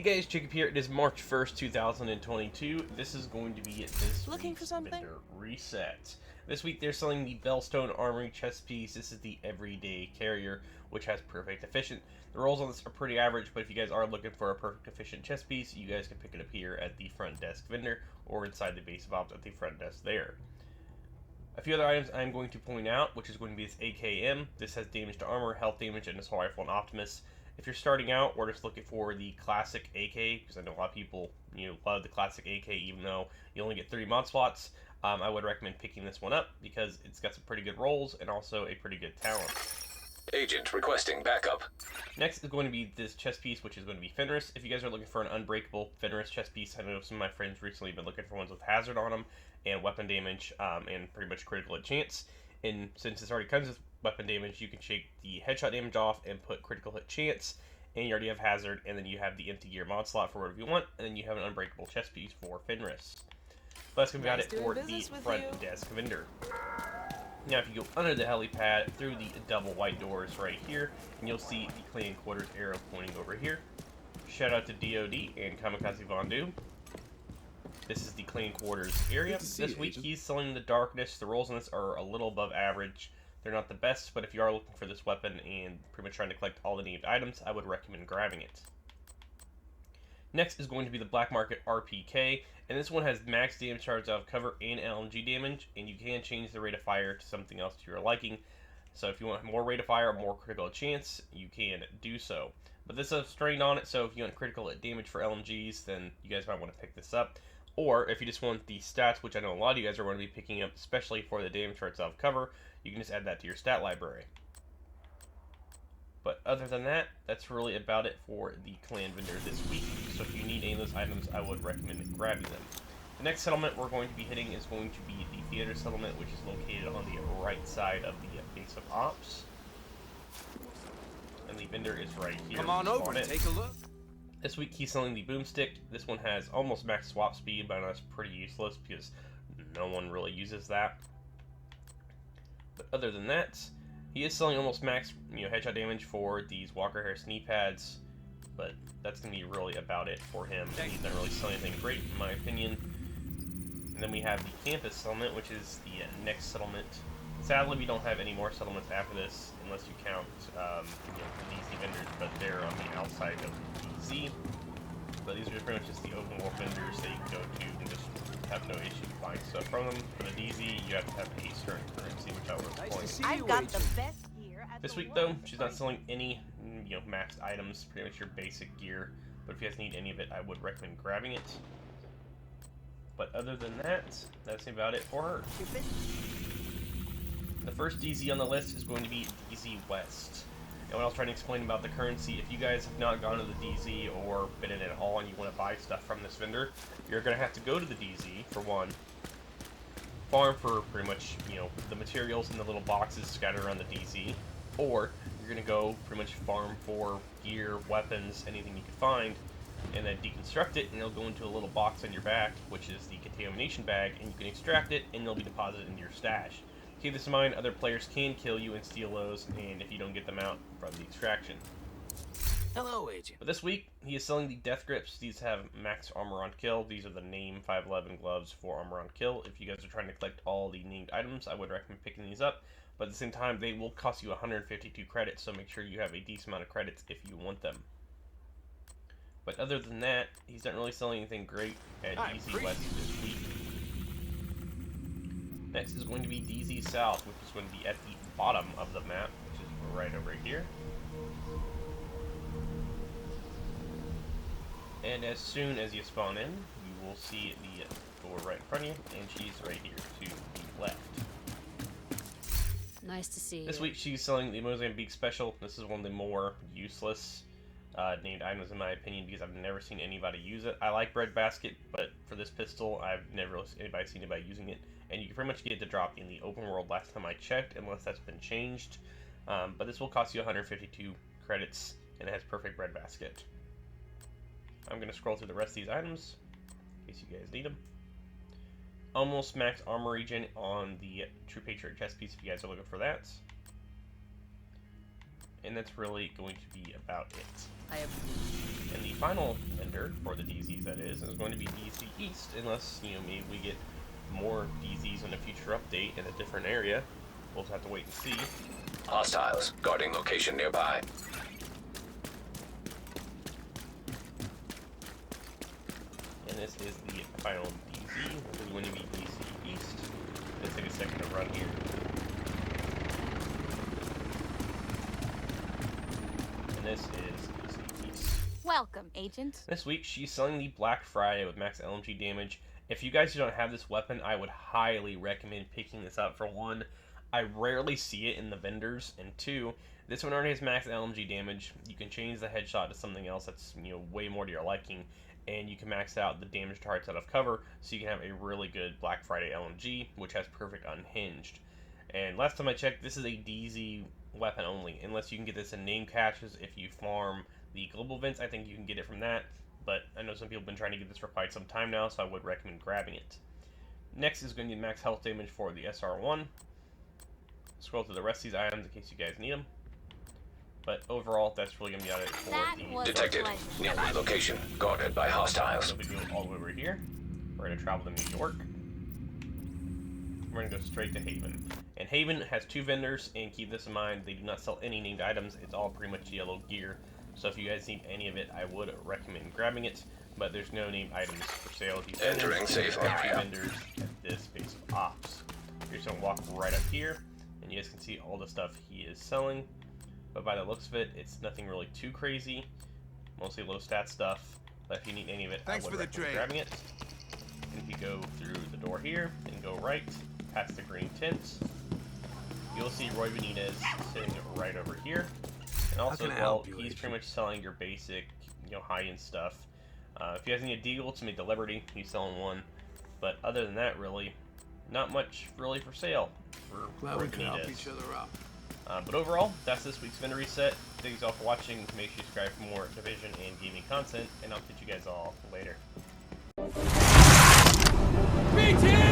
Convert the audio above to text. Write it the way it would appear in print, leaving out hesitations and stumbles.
Hey guys, Jacob here. It is March 1st, 2022. This is going to be this Looking for week's something? vendor reset. This week they're selling the Bellstone Armory chest piece. This is the everyday carrier, which has perfect efficient. The rolls on this are pretty average, but if you guys are looking for a perfect efficient chest piece, you guys can pick it up here at the front desk vendor or inside the base of ops at the front desk there. A few other items I'm going to point out, which is going to be this AKM. This has damage to armor, health damage, and assault rifle and Optimus. If you're starting out or just looking for the classic AK, because I know a lot of people love the classic AK even though you only get 3 mod slots, I would recommend picking this one up because it's got some pretty good rolls and also a pretty good talent. Agent requesting backup. Next is going to be this chest piece, which is going to be Fenris. If you guys are looking for an unbreakable Fenris chest piece, I know some of my friends recently have been looking for ones with hazard on them and weapon damage and pretty much critical hit chance. And since this already comes with weapon damage, you can shake the headshot damage off and put critical hit chance, and you already have hazard, and then you have the empty gear mod slot for whatever you want, and then you have an unbreakable chest piece for Fenris. But that's going to be about it for the front desk vendor. Now if you go under the helipad through the double white doors right here, and you'll see the clan quarters arrow pointing over here. Shout out to DOD and Kamikaze Vondu. This is the clan quarters area. This week he's selling the darkness. The rolls on this are a little above average. They're not the best, but if you are looking for this weapon and pretty much trying to collect all the named items, I would recommend grabbing it. Next is going to be the Black Market Rpk, and this one has max damage charge out of cover and LMG damage, and you can change the rate of fire to something else to your liking. So if you want more rate of fire, more critical chance, you can do so. But this has strained on it, so if you want critical damage for LMGs, then you guys might want to pick this up. Or if you just want the stats, which I know a lot of you guys are going to be picking up, especially for the damage charts out of cover, you can just add that to your stat library. But other than that, that's really about it for the clan vendor this week. So if you need any of those items, I would recommend grabbing them. The next settlement we're going to be hitting is going to be the theater settlement, which is located on the right side of the base of ops. And the vendor is right here. Come on over and take a look. This week he's selling the boomstick. This one has almost max swap speed, but I know it's pretty useless because no one really uses that. But other than that, he is selling almost max headshot damage for these Walker Harris knee pads, but that's going to be really about it for him. He's not really selling anything great in my opinion. And then we have the campus settlement, which is the next settlement. Sadly, we don't have any more settlements after this, unless you count the DZ vendors, but they're on the outside of the DZ. But these are pretty much just the open world vendors that you can go to and just have no issue buying stuff from them. For the DZ, you have to have a certain currency, which I will explain. I've got the best gear at This week, though, she's not selling any maxed items, pretty much your basic gear. But if you guys need any of it, I would recommend grabbing it. But other than that, that's about it for her. The first DZ on the list is going to be DZ West. And when I was trying to explain about the currency, if you guys have not gone to the DZ or been in it at all and you want to buy stuff from this vendor, you're going to have to go to the DZ, for one, farm for pretty much, the materials in the little boxes scattered around the DZ, or you're going to go pretty much farm for gear, weapons, anything you can find, and then deconstruct it, and it'll go into a little box on your back, which is the contamination bag, and you can extract it, and it'll be deposited into your stash. Keep this in mind, other players can kill you and steal those, and if you don't get them out from the extraction. Hello, Agent. But this week, he is selling the Death Grips. These have max armor on kill. These are the name 511 gloves for armor on kill. If you guys are trying to collect all the named items, I would recommend picking these up. But at the same time, they will cost you 152 credits, so make sure you have a decent amount of credits if you want them. But other than that, he's not really selling anything great at DZ West this week. Next is going to be DZ South, which is going to be at the bottom of the map, which is right over here. And as soon as you spawn in, you will see the door right in front of you, and she's right here to the left. Nice to see you. This week she's selling the Mozambique Special. This is one of the more useless named items in my opinion because I've never seen anybody use it. I like Breadbasket, but for this pistol, I've never seen anybody using it. And you can pretty much get it to drop in the open world last time I checked, unless that's been changed. But this will cost you 152 credits, and it has perfect Breadbasket. I'm going to scroll through the rest of these items, in case you guys need them. Almost max armor regen on the True Patriot chest piece, if you guys are looking for that. and that's really going to be about it. I have. And the final vendor for the DZs, that is going to be DC East, unless, you know, maybe we get more DZs in a future update in a different area. We'll have to wait and see. Hostiles guarding location nearby. And this is the final DZ. This is going to be DC East. Let's take a second to run here. And this is DC East. Welcome, Agent. This week, she's selling the Black Friday with max LMG damage. If you guys don't have this weapon, I would highly recommend picking this up. For one, I rarely see it in the vendors, and two, this one already has max LMG damage. You can change the headshot to something else that's, you know, way more to your liking, and you can max out the damage targets out of cover, so you can have a really good Black Friday LMG, which has perfect unhinged. And last time I checked, this is a DZ weapon only, unless you can get this in name caches. If you farm the global events, I think you can get it from that, but I know some people have been trying to get this for quite some time now, so I would recommend grabbing it. Next is going to be max health damage for the SR1. Scroll through the rest of these items in case you guys need them. But overall, that's really going to be about it for the... Detected. Nearby location. Guarded by hostiles. So we go all the way over here. We're going to travel to New York. We're going to go straight to Haven. And Haven has two vendors, and keep this in mind, they do not sell any named items. It's all pretty much yellow gear. So if you guys need any of it, I would recommend grabbing it. But there's no named items for sale at these vendors. Entering safe area. Vendors at this base of ops. You're just going to walk right up here, and you guys can see all the stuff he is selling. But by the looks of it, it's nothing really too crazy. Mostly low stat stuff. But if you need any of it, I would recommend grabbing it. And if you go through the door here and go right, past the green tent, you'll see Roy Benitez sitting right over here. And also, well, he's pretty much selling your basic, you know, high-end stuff. If you guys need a deagle to make the Liberty, he's selling one. But other than that, really, not much really for sale for Glad we Roy can help Benitez. each other out. But overall, that's this week's vendor reset. Thanks all for watching. Make sure you subscribe for more Division and gaming content, and I'll catch you guys all later. BT!